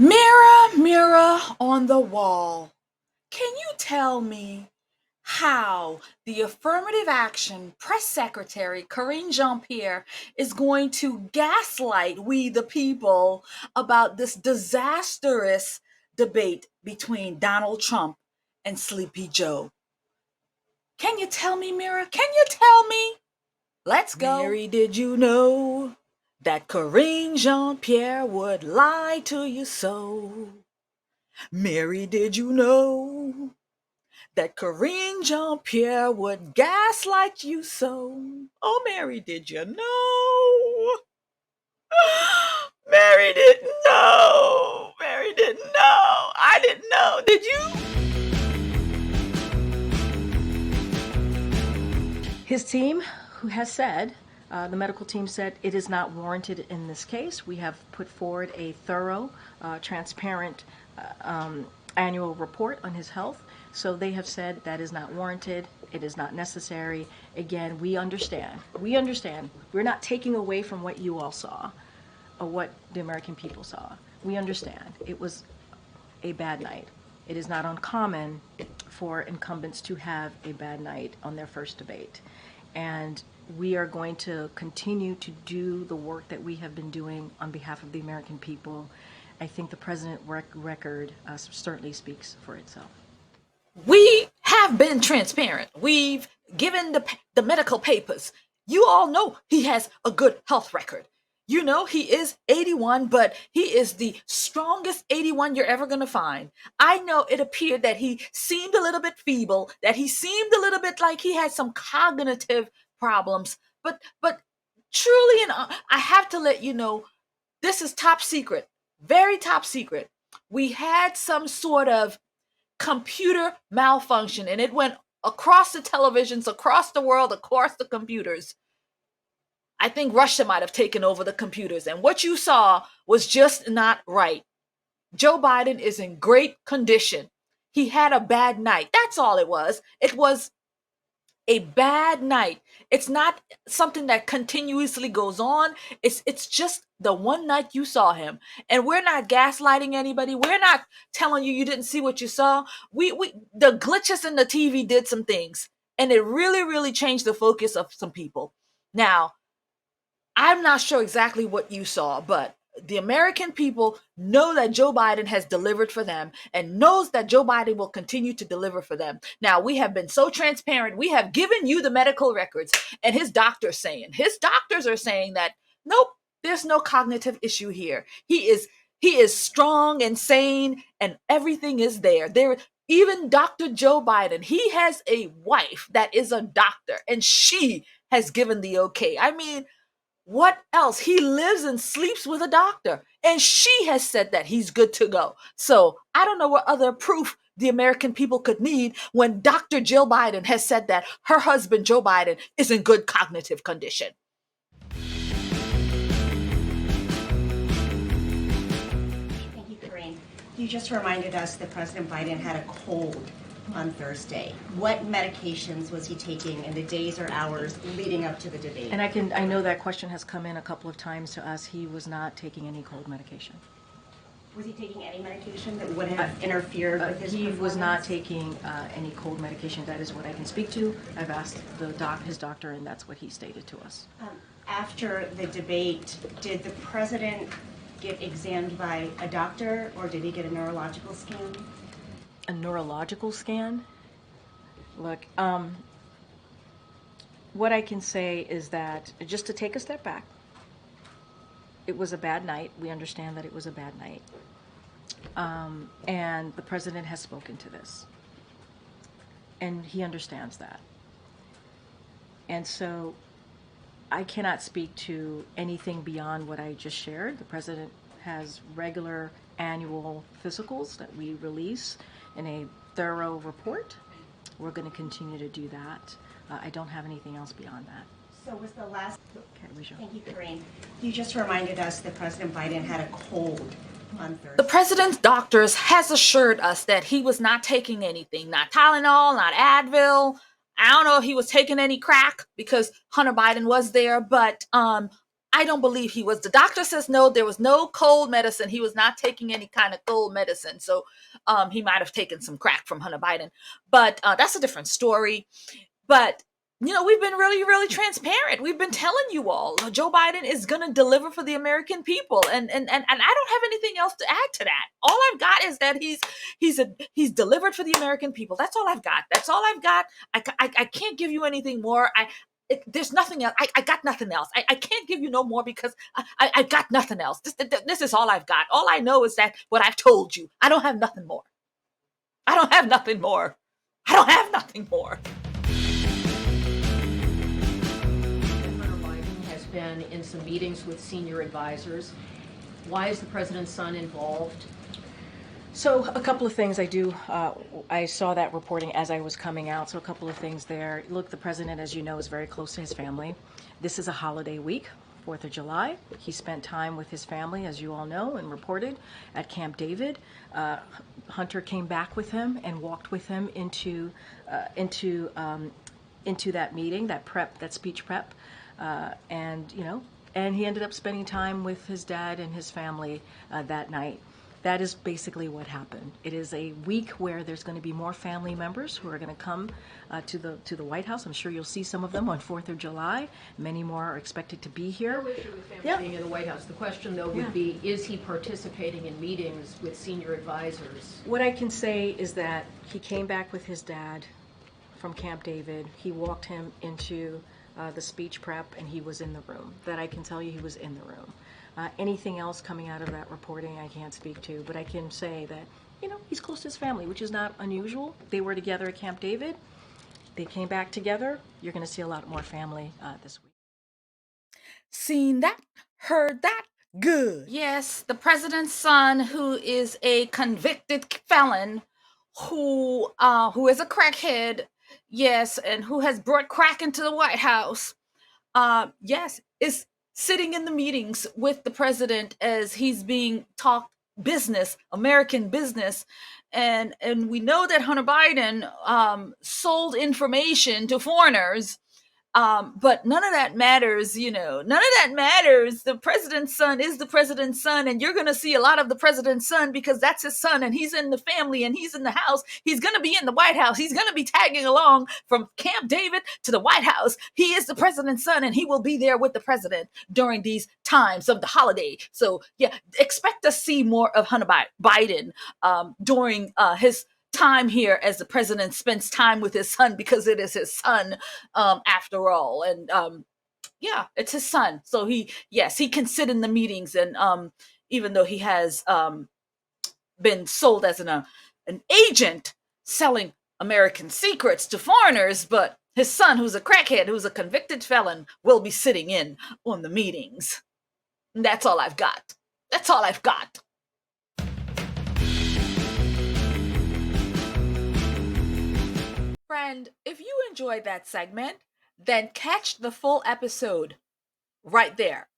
Mirror, mirror on the wall, can you tell me how the affirmative action press secretary Karine Jean Pierre is going to gaslight we the people about this disastrous debate between Donald Trump and Sleepy Joe? Can you tell me, Mirror? Can you tell me? Let's go. Mary, did you know that Karine Jean Pierre would lie to you so? Mary, did you know that Karine Jean Pierre would gaslight you so? Oh, Mary, did you know? Mary didn't know. Mary didn't know. I didn't know. Did you? His team, who has said, the medical team said it is not warranted in this case. We have put forward a thorough, transparent annual report on his health. So they have said that is not warranted. It is not necessary. Again, we understand. We understand. We're not taking away from what you all saw or what the American people saw. We understand. It was a bad night. It is not uncommon for incumbents to have a bad night on their first debate. And we are going to continue to do the work that we have been doing on behalf of the American people. I think the president's record certainly speaks for itself. We have been transparent. We've given the medical papers. You all know he has a good health record. You know, he is 81, but he is the strongest 81 you're ever going to find. I know it appeared that he seemed a little bit feeble, that he seemed a little bit like he had some cognitive problems, but truly, and I have to let you know, this is top secret, very top secret. We had some sort of computer malfunction, and it went across the televisions, across the world, across the computers. I think Russia might have taken over the computers, and what you saw was just not right. Joe Biden is in great condition. He had a bad night. That's all it was. It was a bad night. It's not something that continuously goes on. It's just the one night you saw him. And we're not gaslighting anybody. We're not telling you didn't see what you saw. We the glitches in the TV did some things, and it really changed the focus of some people. Now, I'm not sure exactly what you saw, but the American people know that Joe Biden has delivered for them and knows that Joe Biden will continue to deliver for them. Now, we have been so transparent. We have given you the medical records, and his doctors are saying that, nope, there's no cognitive issue here. He is strong and sane, and everything is there. Even Dr. Joe Biden, he has a wife that is a doctor, and she has given the okay. I mean, what else? He lives and sleeps with a doctor, and she has said that he's good to go. So I don't know what other proof the American people could need when Dr. Jill Biden has said that her husband, Joe Biden, is in good cognitive condition. Thank you, Karine. You just reminded us that President Biden had a cold on Thursday. What medications was he taking in the days or hours leading up to the debate? And I know that question has come in a couple of times to us. He was not taking any cold medication. Was he taking any medication that would have interfered with his performance? He was not taking any cold medication. That is what I can speak to. I've asked his doctor, and that's what he stated to us. After the debate, did the president get examined by a doctor, or did he get a neurological scan? A neurological scan? Look, what I can say is that, just to take a step back, it was a bad night. We understand that it was a bad night. And the president has spoken to this. And he understands that. And so I cannot speak to anything beyond what I just shared. The president has regular annual physicals that we release in a thorough report. We're going to continue to do that. I don't have anything else beyond that. So was the last... Okay, Thank you, Karine. You just reminded us that President Biden had a cold on Thursday. The president's doctors has assured us that he was not taking anything, not Tylenol, not Advil. I don't know if he was taking any crack because Hunter Biden was there, but I I don't believe he was. The doctor says no, there was no cold medicine. He was not taking any kind of cold medicine. So he might have taken some crack from Hunter Biden. But that's a different story. But we've been really, really transparent. We've been telling you all Joe Biden is going to deliver for the American people, and I don't have anything else to add to that. All I've got is that he's delivered for the American people. That's all I've got. That's all I've got. I can't give you anything more. There's nothing else. I got nothing else. I can't give you no more because I got nothing else. This is all I've got. All I know is that what I've told you. I don't have nothing more. I don't have nothing more. I don't have nothing more. Been in some meetings with senior advisors. Why is the president's son involved? So a couple of things I saw that reporting as I was coming out. So a couple of things there. Look, the president, as you know, is very close to his family. This is a holiday week, 4th of July. He spent time with his family, as you all know and reported, at Camp David. Hunter came back with him and walked with him into that meeting, that speech prep. And he ended up spending time with his dad and his family that night. That is basically what happened. It is a week where there's going to be more family members who are going to come to the White House. I'm sure you'll see some of them on 4th of July. Many more are expected to be here. No issue with family being in the White House. The question, though, would be, is he participating in meetings with senior advisors? What I can say is that he came back with his dad from Camp David. He walked him into the speech prep, and he was in the room. That I can tell you, he was in the room. Anything else coming out of that reporting I can't speak to, but I can say that, he's close to his family, which is not unusual. They were together at Camp David. They came back together. You're going to see a lot more family this week. Seen that, heard that, good. Yes, the president's son, who is a convicted felon, who is a crackhead, yes, and who has brought crack into the White House, yes, is sitting in the meetings with the president as he's being talked business, American business. And we know that Hunter Biden sold information to foreigners. But none of that matters, none of that matters. The president's son is the president's son, and you're going to see a lot of the president's son because that's his son, and he's in the family, and he's in the house. He's going to be in the White House. He's going to be tagging along from Camp David to the White House. He is the president's son, and he will be there with the president during these times of the holiday. So, yeah, expect to see more of Hunter Biden during his time here as the president spends time with his son, because it is his son after all. And it's his son, so he can sit in the meetings, and even though he has been sold as an agent selling American secrets to foreigners, but his son, who's a crackhead, who's a convicted felon, will be sitting in on the meetings. And that's all I've got. Friend, if you enjoyed that segment, then catch the full episode right there